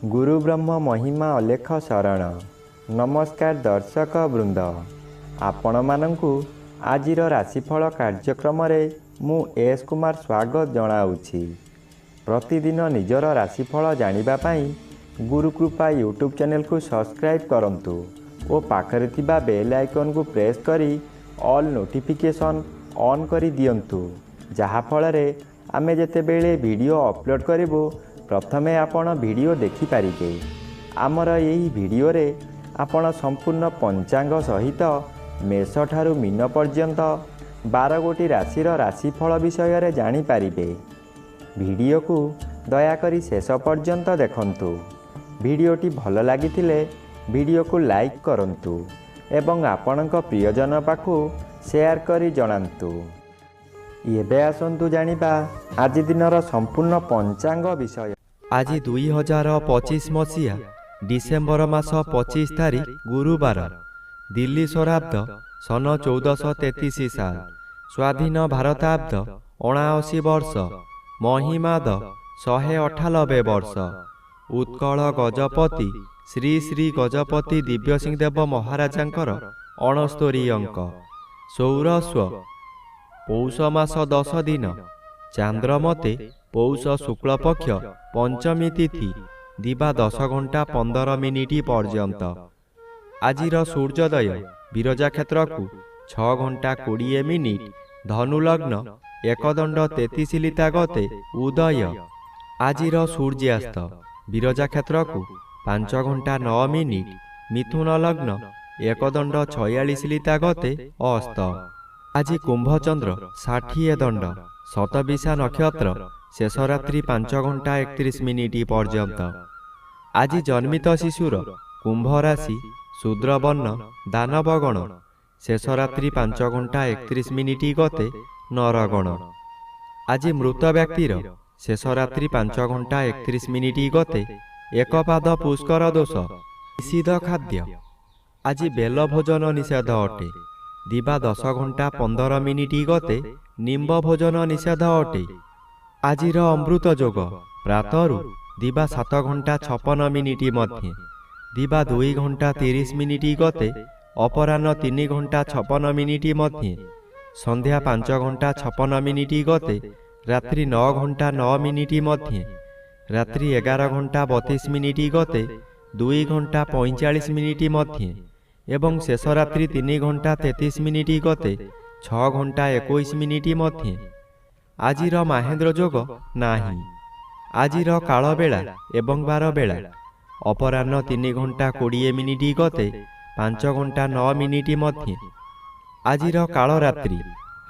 गुरु ब्रह्म महिमा अलेख शरण। नमस्कार दर्शक वृंद, आपण मानंकु आजिर राशिफल कार्यक्रम मु एस कुमार स्वागत जनाऊँगी। प्रतिदिन निजर राशिफल जानिबा पाई गुरुकृपा यूट्यूब चैनल को सब्सक्राइब करंतु और पाखरे थिबा बेल आइकन को प्रेस करी ऑल नोटिफिकेशन ऑन करी दियंतु, जहा फଳରେ आमे जेतेबेले वीडियो अपलोड करिवो प्रथमे आपण वीडियो देखि पारिबे। आमर यही वीडियो रे आपण संपूर्ण पंचांग सहित मेष ठारू मीन पर्यंत 12 गोटी राशिर राशिफल विषय रे जानि पारिबे। वीडियो को दयाकरी शेष पर्यंत देखंतु। वीडियोटी भल लागिथिले वीडियो को लाइक करंतु एवं आपणक प्रियजन पाखु शेयर करी जणांतु। एबे आसंतु जानिबा आज दिनर संपूर्ण पंचांग विषय। आज 2025 मसीहा डिसेम्बर मास 25 तारीख गुरुवार, दिल्ली स्वराब्द सन 1433 साल, स्वाधीन भारताब्द 79 वर्ष, महिमाद 198 वर्ष। उत्कल गजपति श्री श्री गजपति दिव्यसिंह देव महाराजांकर 69 अंक। सौरस्व पौष मास 10 दिन, चांद्रमते पौष शुक्ल पक्ष पंचमी तिथि दिवा 10 घंटा 15 मिनिट पर्यंत। आजिर सूर्योदय विरजा क्षेत्र को 6 घंटा 20 मिनिट, धनु लग्न एकदंड 33 लिता गते उदय। आजिर सूर्यास्त विरजा क्षेत्र को 5 घंटा 9 मिनिट, मिथुन लग्न एकदंड 46 लिता गते अस्त। आज कुंभचंद्र 60 दंड, शतविशा नक्षत्र शेष रात्रि 5 घंटा 31 मिनिट पर्यंत। आज जन्मित शिशुर कुंभ राशि, शूद्रवर्ण, दानवगण, शेष रात्रि 5 घंटा 31 मिनिट गते नरगण। आज मृत व्यक्तिर शेष रात्रि 5 घंटा 31 मिनिट गते एकपाद पुष्कर दोष। निषिद्ध खाद्य आज बेल भोजन निषेध अटे। दिवा 10 घंटा 15 मिनिट गते निम्ब भोजन निषेध अटे। आजिर अमृत जोग प्रातरु दिवा 7 घंटा 56 मिनिट मध्य, दिवा 2 घंटा 30 मिनिट गते अपराह्न 3 घंटा 56 मिनिट मध्य, संध्या 5 घंटा 56 मिनिट गते रात्रि 9 घंटा 9 मिनिट मध्य, रात्रि 11 घंटा 32 मिनिट गते 2 घंटा 45 मिनिट मध्य एवं शेष रात्रि 3 घंटा 33 मिनिट गते 6 घंटा 21 मिनिट मध्य। आजिर महेंद्र जोग नाही। आजिर काल बेला एवं बार बेला अपराह्न 3 घंटा 20 मिनिट गते 5 घंटा 9 मिनिट मध्य। आजिर काल रात्रि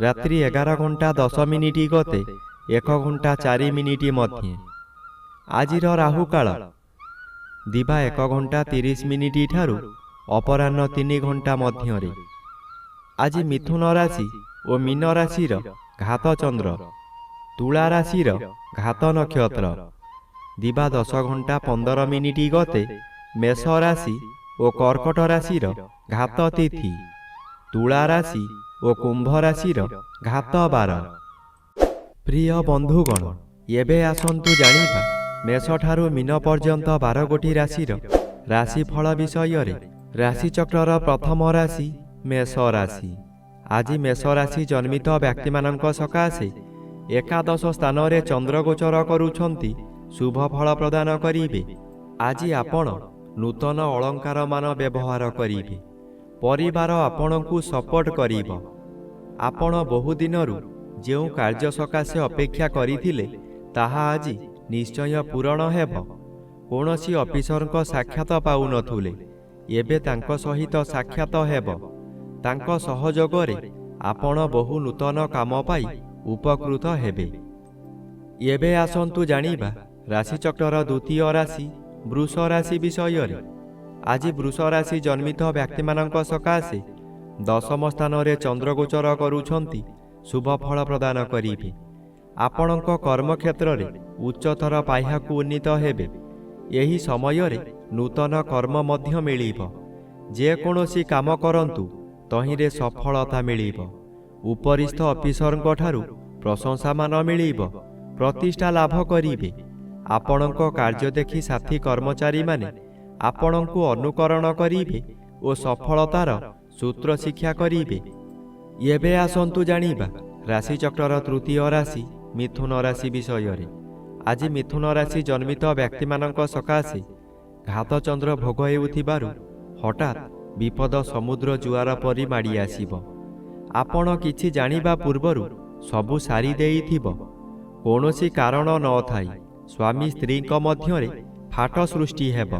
रात्रि 11 घंटा 10 मिनिट गते 1 घंटा 4 मिनिट मध्य। आजिर राहु काल दिवा 1 घंटा 30 मिनिट ठारू अपराह्न 3 घंटा मध्य। आज मिथुन राशि और मीन राशिर घात चंद्र, तुला राशिर घात नक्षत्र, दिवा 10 घंटा 15 मिनिट गते मेष राशि और कर्कट राशिर घात तिथि, तुला राशि और कुंभ राशिर घात बार। प्रिय बंधुगण, एबे आसंतु जानिबा मेष ठारू मीन पर्यंत 12 गोटी राशिर राशिफल विषय रे। राशिचक्रर प्रथम राशि मेष राशि। आज मेष राशि जन्मित व्यक्ति मानक सकाशे एकादश स्थान रे चंद्र गोचर करुछंती शुभ फल प्रदान करिवे। आज आपण नूतन अलंकार मान व्यवहार करिवे। परिवार आपणकु सपोर्ट करिवो। आपण बहु दिनरु जेउ कार्य सकाशे अपेक्षा करिथिले ताहा आज निश्चय पूरण हेबो। कोनोसी ऑफिसरक साक्षात पाउ नथुले, एबे तांको सहित साक्षात हेबो। तांको सहयोगरे आपण बहु नूतन काम पाई उपकृत हेबे। एबे आसंतु जानिबा राशिचक्रर द्वितीय राशि वृष राशि विषय रे। आज वृष राशि जन्मित व्यक्ति मानक सकाशे 10म स्थान रे चंद्र गोचर करुछंती शुभ फल प्रदान करिवे। आपणक कर्म क्षेत्र रे उच्चतर पाह्याकु उन्नीत हेबे। एही समय रे नूतन कर्म मध्य मिलिबो। जे कोनोसी काम करंतु तहिरे सफलता मिलिबो। उपरिस्थ ऑफिसरଙ୍କ ଠାରୁ प्रशंसा मान मिलिबो। प्रतिष्ठा लाभ करिवे। ଆପଣଙ୍କ କାର୍ଯ୍ୟ ଦେଖି ସାଥୀ କର୍ମଚାରୀମାନେ ଆପଣଙ୍କୁ ଅନୁକରଣ କରିବେ ଓ ସଫଳତାର ସୂତ୍ର ଶିକ୍ଷା କରିବେ। ଏବେ ଆସନ୍ତୁ ଜାଣିବା ରାଶିଚକ୍ରର ତୃତୀୟ ରାଶି ମିଥୁନ ରାଶି ବିଷୟରେ। ଆଜି ମିଥୁନ ରାଶି ଜନ୍ମିତ ବ୍ୟକ୍ତିମାନଙ୍କ ସକାଶେ ଘାତଚନ୍ଦ୍ର ଭୋଗ ହେଉଥିବାରୁ ହଠାତ୍ ବିପଦ ସମୁଦ୍ର ଜୁଆର ପରି ମାଡ଼ି ଆସିବ। ଆପଣ କିଛି ଜାଣିବା ପୂର୍ବରୁ ସବୁ ସାରି ଦେଇଥିବ। କୌଣସି କାରଣ ନଥାଇ ସ୍ୱାମୀ ସ୍ତ୍ରୀଙ୍କ ମଧ୍ୟରେ ଫାଟ ସୃଷ୍ଟି ହେବ।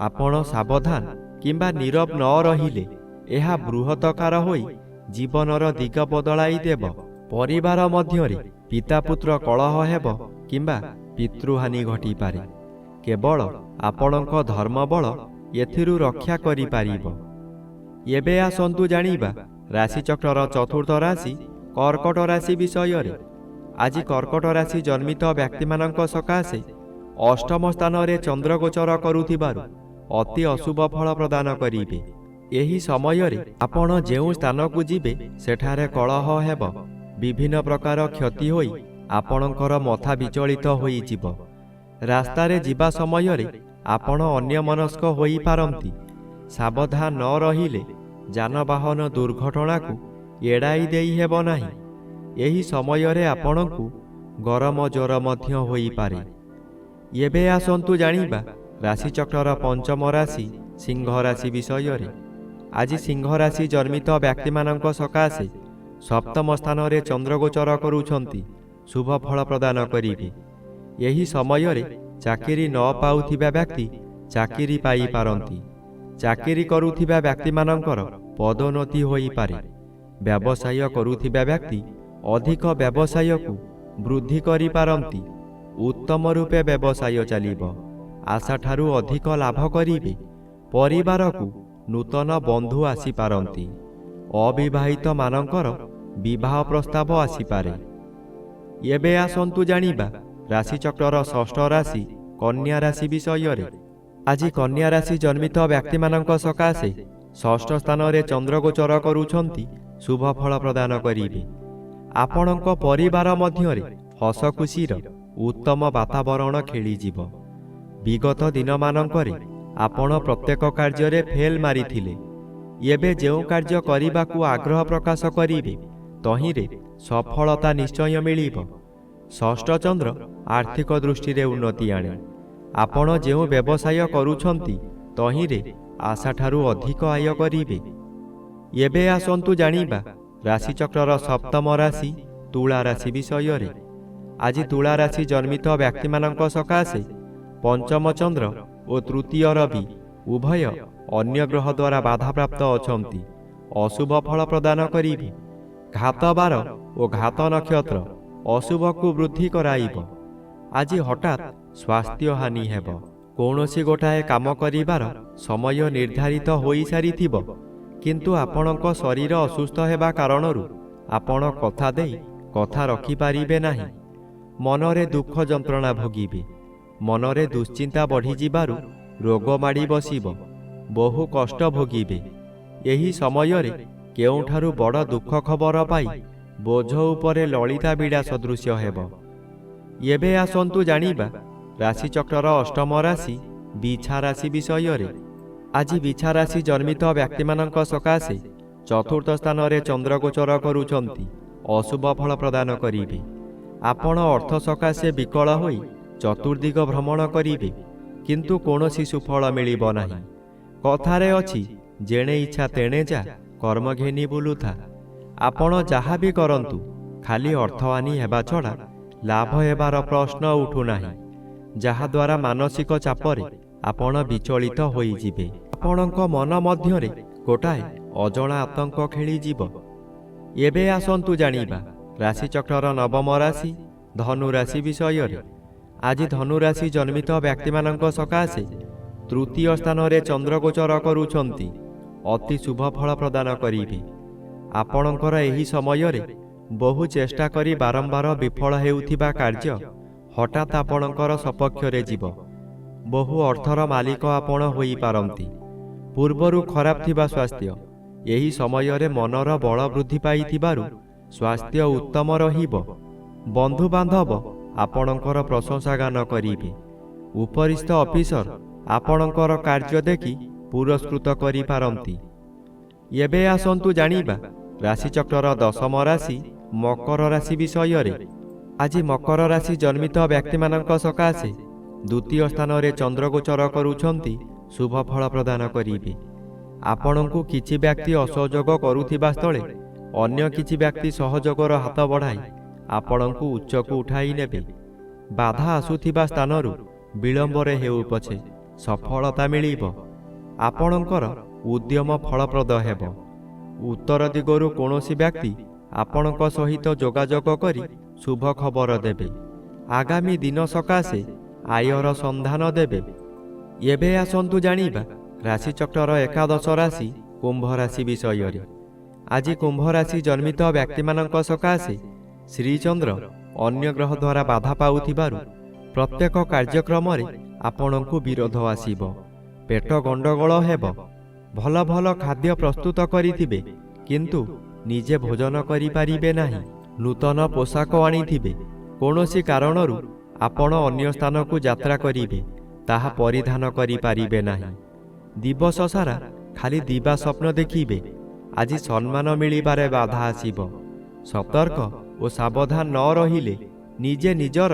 ଆପଣ ସାବଧାନ କିମ୍ବା ନୀରବ ନ ରହିଲେ ଏହା ବୃହତକାର ହୋଇ ଜୀବନର ଦିଗ ବଦଳାଇ ଦେବ। ପରିବାର ମଧ୍ୟରେ ପିତାପୁତ୍ର କଳହ ହେବ କିମ୍ବା ପିତୃହାନି ଘଟିପାରେ। କେବଳ ଆପଣଙ୍କ ଧର୍ମବଳ ଏଥିରୁ ରକ୍ଷା କରିପାରିବ। ଏବେ ଆସନ୍ତୁ ଜାଣିବା ରାଶିଚକ୍ରର ଚତୁର୍ଥ ରାଶି କର୍କଟ ରାଶି ବିଷୟରେ। ଆଜି କର୍କଟ ରାଶି ଜନ୍ମିତ ବ୍ୟକ୍ତିମାନଙ୍କ ସକାଶେ ଅଷ୍ଟମ ସ୍ଥାନରେ ଚନ୍ଦ୍ରଗୋଚର କରୁଥିବାରୁ ଅତି ଅଶୁଭ ଫଳ ପ୍ରଦାନ କରିବେ। ଏହି ସମୟରେ ଆପଣ ଯେଉଁ ସ୍ଥାନକୁ ଯିବେ ସେଠାରେ କଳହ ହେବ। ବିଭିନ୍ନ ପ୍ରକାର କ୍ଷତି ହୋଇ ଆପଣଙ୍କର ମଥା ବିଚଳିତ ହୋଇଯିବ। ରାସ୍ତାରେ ଯିବା ସମୟରେ ଆପଣ ଅନ୍ୟମନସ୍କ ହୋଇପାରନ୍ତି। ସାବଧାନ ନ ରହିଲେ ଯାନବାହନ ଦୁର୍ଘଟଣାକୁ ଏଡ଼ାଇ ଦେଇ ହେବ ନାହିଁ। ଏହି ସମୟରେ ଆପଣଙ୍କୁ ଗରମ ଜ୍ୱର ମଧ୍ୟ ହୋଇପାରେ। ଏବେ ଆସନ୍ତୁ ଜାଣିବା ରାଶିଚକ୍ରର ପଞ୍ଚମ ରାଶି ସିଂହ ରାଶି ବିଷୟରେ। ଆଜି ସିଂହ ରାଶି ଜନ୍ମିତ ବ୍ୟକ୍ତିମାନଙ୍କ ସକାଶେ ସପ୍ତମ ସ୍ଥାନରେ ଚନ୍ଦ୍ରଗୋଚର କରୁଛନ୍ତି ଶୁଭ ଫଳ ପ୍ରଦାନ କରିବେ। ଏହି ସମୟରେ ଚାକିରି ନ ପାଉଥିବା ବ୍ୟକ୍ତି ଚାକିରି ପାଇପାରନ୍ତି। ଚାକିରି କରୁଥିବା ବ୍ୟକ୍ତିମାନଙ୍କର ପଦୋନ୍ନତି ହୋଇପାରେ। ବ୍ୟବସାୟ କରୁଥିବା ବ୍ୟକ୍ତି ଅଧିକ ବ୍ୟବସାୟକୁ ବୃଦ୍ଧି କରିପାରନ୍ତି। ଉତ୍ତମ ରୂପେ ବ୍ୟବସାୟ ଚାଲିବ। ଆଶାଠାରୁ ଅଧିକ ଲାଭ କରିବେ। ପରିବାରକୁ ନୂତନ ବନ୍ଧୁ ଆସିପାରନ୍ତି। ଅବିବାହିତ ମାନଙ୍କର ବିବାହ ପ୍ରସ୍ତାବ ଆସିପାରେ। ଏବେ ଆସନ୍ତୁ ଜାଣିବା ରାଶିଚକ୍ରର ଷଷ୍ଠ ରାଶି କନ୍ୟା ରାଶି ବିଷୟରେ। ଆଜି କନ୍ୟା ରାଶି ଜନ୍ମିତ ବ୍ୟକ୍ତିମାନଙ୍କ ସକାଶେ ଷଷ୍ଠ ସ୍ଥାନରେ ଚନ୍ଦ୍ରଗୋଚର କରୁଛନ୍ତି ଶୁଭ ଫଳ ପ୍ରଦାନ କରିବେ। ଆପଣଙ୍କ ପରିବାର ମଧ୍ୟରେ ହସ ଖୁସିର ଉତ୍ତମ ବାତାବରଣ ଖେଳିଯିବ। ବିଗତ ଦିନମାନଙ୍କରେ ଆପଣ ପ୍ରତ୍ୟେକ କାର୍ଯ୍ୟରେ ଫେଲ୍ ମାରିଥିଲେ। ଏବେ ଯେଉଁ କାର୍ଯ୍ୟ କରିବାକୁ ଆଗ୍ରହ ପ୍ରକାଶ କରିବେ ତହିଁରେ ସଫଳତା ନିଶ୍ଚୟ ମିଳିବ। ଷଷ୍ଠ ଚନ୍ଦ୍ର ଆର୍ଥିକ ଦୃଷ୍ଟିରେ ଉନ୍ନତି ଆଣେ। ଆପଣ ଯେଉଁ ବ୍ୟବସାୟ କରୁଛନ୍ତି ତହିଁରେ ଆଶାଠାରୁ ଅଧିକ ଆୟ କରିବେ। ଏବେ ଆସନ୍ତୁ ଜାଣିବା ରାଶିଚକ୍ରର ସପ୍ତମ ରାଶି ତୁଳା ରାଶି ବିଷୟରେ। ଆଜି ତୁଳା ରାଶି ଜନ୍ମିତ ବ୍ୟକ୍ତିମାନଙ୍କ ସକାଶେ ପଞ୍ଚମ ଚନ୍ଦ୍ର ଓ ତୃତୀୟ ରବି ଉଭୟ ଅନ୍ୟ ଗ୍ରହ ଦ୍ୱାରା ବାଧାପ୍ରାପ୍ତ ଅଛନ୍ତି। ଅଶୁଭ ଫଳ ପ୍ରଦାନ କରିବେ। ଘାତବାର ଓ ଘାତ ନକ୍ଷତ୍ର ଅଶୁଭକୁ ବୃଦ୍ଧି କରାଇବ। ଆଜି ହଠାତ୍ ସ୍ୱାସ୍ଥ୍ୟ ହାନି ହେବ। କୌଣସି ଗୋଟାଏ କାମ କରିବାର ସମୟ ନିର୍ଦ୍ଧାରିତ ହୋଇସାରିଥିବ, କିନ୍ତୁ ଆପଣଙ୍କ ଶରୀର ଅସୁସ୍ଥ ହେବା କାରଣରୁ ଆପଣ କଥା ଦେଇ କଥା ରଖିପାରିବେ ନାହିଁ। ମନରେ ଦୁଃଖ ଯନ୍ତ୍ରଣା ଭୋଗିବେ। ମନରେ ଦୁଶ୍ଚିନ୍ତା ବଢ଼ିଯିବାରୁ ରୋଗ ମାଡ଼ି ବସିବ। ବହୁ କଷ୍ଟ ଭୋଗିବେ। ଏହି ସମୟରେ କେଉଁଠାରୁ ବଡ଼ ଦୁଃଖ ଖବର ପାଇ ବୋଝ ଉପରେ ଲଳିତା ବିଡ଼ା ସଦୃଶ୍ୟ ହେବ। ଏବେ ଆସନ୍ତୁ ଜାଣିବା ରାଶିଚକ୍ରର ଅଷ୍ଟମ ରାଶି ବିଛା ରାଶି ବିଷୟରେ। ଆଜି ବିଛା ରାଶି ଜନ୍ମିତ ବ୍ୟକ୍ତିମାନଙ୍କ ସକାଶେ ଚତୁର୍ଥ ସ୍ଥାନରେ ଚନ୍ଦ୍ରଗୋଚର କରୁଛନ୍ତି ଅଶୁଭ ଫଳ ପ୍ରଦାନ କରିବେ। ଆପଣ ଅର୍ଥ ସକାଶେ ବିକଳ ହୋଇ ଚତୁର୍ଦିଗ ଭ୍ରମଣ କରିବେ, କିନ୍ତୁ କୌଣସି ସୁଫଳ ମିଳିବ ନାହିଁ। କଥାରେ ଅଛି ଯେଣେ ଇଚ୍ଛା ତେଣେ ଯା, କର୍ମ ଘେନି ବୁଲୁଥା। ଆପଣ ଯାହା ବି କରନ୍ତୁ ଖାଲି ଅର୍ଥହାନି ହେବା ଛଡ଼ା ଲାଭ ହେବାର ପ୍ରଶ୍ନ ଉଠୁନାହିଁ, ଯାହାଦ୍ୱାରା ମାନସିକ ଚାପରେ ଆପଣ ବିଚଳିତ ହୋଇଯିବେ। ଆପଣଙ୍କ ମନ ମଧ୍ୟରେ ଗୋଟାଏ ଅଜଣା ଆତଙ୍କ ଖେଳିଯିବ। ଏବେ ଆସନ୍ତୁ ଜାଣିବା ରାଶିଚକ୍ରର ନବମ ରାଶି ଧନୁ ରାଶି ବିଷୟରେ। ଆଜି ଧନୁ ରାଶି ଜନ୍ମିତ ବ୍ୟକ୍ତିମାନଙ୍କ ସକାଶେ ତୃତୀୟ ସ୍ଥାନରେ ଚନ୍ଦ୍ରଗୋଚର କରୁଛନ୍ତି ଅତି ଶୁଭ ଫଳ ପ୍ରଦାନ କରିବେ। ଆପଣଙ୍କର ଏହି ସମୟରେ ବହୁ ଚେଷ୍ଟା କରି ବାରମ୍ବାର ବିଫଳ ହେଉଥିବା କାର୍ଯ୍ୟ ହଠାତ୍ ଆପଣଙ୍କର ସପକ୍ଷରେ ଯିବ। ବହୁ ଅର୍ଥର ମାଲିକ ଆପଣ ହୋଇପାରନ୍ତି। ପୂର୍ବରୁ ଖରାପ ଥିବା ସ୍ୱାସ୍ଥ୍ୟ ଏହି ସମୟରେ ମନର ବଳ ବୃଦ୍ଧି ପାଇଥିବାରୁ ସ୍ୱାସ୍ଥ୍ୟ ଉତ୍ତମ ରହିବ। ବନ୍ଧୁବାନ୍ଧବ ଆପଣଙ୍କର ପ୍ରଶଂସା ଗାନ କରିବେ। ଉପରିସ୍ଥ ଅଫିସର ଆପଣଙ୍କର କାର୍ଯ୍ୟ ଦେଖି ପୁରସ୍କୃତ କରିପାରନ୍ତି। ଏବେ ଆସନ୍ତୁ ଜାଣିବା ରାଶିଚକ୍ରର ଦଶମ ରାଶି ମକର ରାଶି ବିଷୟରେ। ଆଜି ମକର ରାଶି ଜନ୍ମିତ ବ୍ୟକ୍ତିମାନଙ୍କ ସକାଶେ ଦ୍ୱିତୀୟ ସ୍ଥାନରେ ଚନ୍ଦ୍ରଗୋଚର କରୁଛନ୍ତି ଶୁଭ ଫଳ ପ୍ରଦାନ କରିବେ। ଆପଣଙ୍କୁ କିଛି ବ୍ୟକ୍ତି ଅସହଯୋଗ କରୁଥିବା ସ୍ଥଳେ ଅନ୍ୟ କିଛି ବ୍ୟକ୍ତି ସହଯୋଗର ହାତ ବଢ଼ାଇ ଆପଣଙ୍କୁ ଉଚ୍ଚକୁ ଉଠାଇ ନେବେ। ବାଧା ଆସୁଥିବା ସ୍ଥାନରୁ ବିଳମ୍ବରେ ହେଉ ପଛେ ସଫଳତା ମିଳିବ। ଆପଣଙ୍କର ଉଦ୍ୟମ ଫଳପ୍ରଦ ହେବ। ଉତ୍ତର ଦିଗରୁ କୌଣସି ବ୍ୟକ୍ତି ଆପଣଙ୍କ ସହିତ ଯୋଗାଯୋଗ କରି ଶୁଭ ଖବର ଦେବେ। ଆଗାମୀ ଦିନ ସକାଶେ ଆୟର ସନ୍ଧାନ ଦେବେ। ଏବେ ଆସନ୍ତୁ ଜାଣିବା ରାଶିଚକ୍ରର ଏକାଦଶ ରାଶି କୁମ୍ଭ ରାଶି ବିଷୟରେ। ଆଜି କୁମ୍ଭ ରାଶି ଜନ୍ମିତ ବ୍ୟକ୍ତିମାନଙ୍କ ସକାଶେ ଶ୍ରୀଚନ୍ଦ୍ର ଅନ୍ୟ ଗ୍ରହ ଦ୍ୱାରା ବାଧା ପାଉଥିବାରୁ ପ୍ରତ୍ୟେକ କାର୍ଯ୍ୟକ୍ରମରେ ଆପଣଙ୍କୁ ବିରୋଧ ଆସିବ। ପେଟ ଗଣ୍ଡଗୋଳ ହେବ। ଭଲ ଭଲ ଖାଦ୍ୟ ପ୍ରସ୍ତୁତ କରିଥିବେ କିନ୍ତୁ ନିଜେ ଭୋଜନ କରିପାରିବେ ନାହିଁ। ନୂତନ ପୋଷାକ ଆଣିଥିବେ, କୌଣସି କାରଣରୁ ଆପଣ ଅନ୍ୟ ସ୍ଥାନକୁ ଯାତ୍ରା କରିବେ, ତାହା ପରିଧାନ କରିପାରିବେ ନାହିଁ। ଦିବସ ସାରା ଖାଲି ଦିବା ସ୍ୱପ୍ନ ଦେଖିବେ। ଆଜି ସମ୍ମାନ ମିଳିବାରେ ବାଧା ଆସିବ। ସତର୍କ ଓ ସାବଧାନ ନ ରହିଲେ ନିଜେ ନିଜର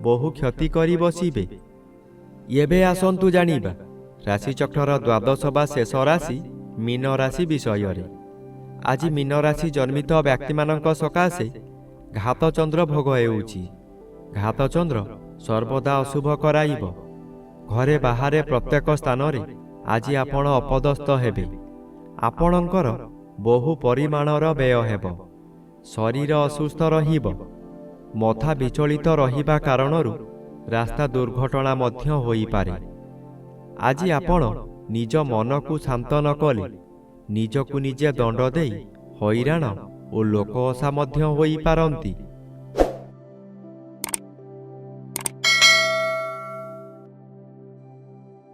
ବହୁ କ୍ଷତି କରି ବସିବେ। ଏବେ ଆସନ୍ତୁ ଜାଣିବା ରାଶିଚକ୍ରର ଦ୍ୱାଦଶ ବା ଶେଷ ରାଶି ମୀନ ରାଶି ବିଷୟରେ। ଆଜି ମୀନ ରାଶି ଜନ୍ମିତ ବ୍ୟକ୍ତିମାନଙ୍କ ସକାଶେ ଘାତଚନ୍ଦ୍ର ଭୋଗ ହେଉଛି। ଘାତଚନ୍ଦ୍ର ସର୍ବଦା ଅଶୁଭ କରାଇବ। ଘରେ ବାହାରେ ପ୍ରତ୍ୟେକ ସ୍ଥାନରେ ଆଜି ଆପଣ ଅପଦସ୍ଥ ହେବେ। ଆପଣଙ୍କର ବହୁ ପରିମାଣର ବ୍ୟୟ ହେବ। ଶରୀର ଅସୁସ୍ଥ ରହିବ। ମଥା ବିଚଳିତ ରହିବା କାରଣରୁ ରାସ୍ତା ଦୁର୍ଘଟଣା ମଧ୍ୟ ହୋଇପାରେ। ଆଜି ଆପଣ ନିଜ ମନକୁ ଶାନ୍ତ ନ କଲେ ନିଜକୁ ନିଜେ ଦଣ୍ଡ ଦେଇ ହଇରାଣ ଓ ଲୋକ ଅସା ମଧ୍ୟ ହୋଇପାରନ୍ତି।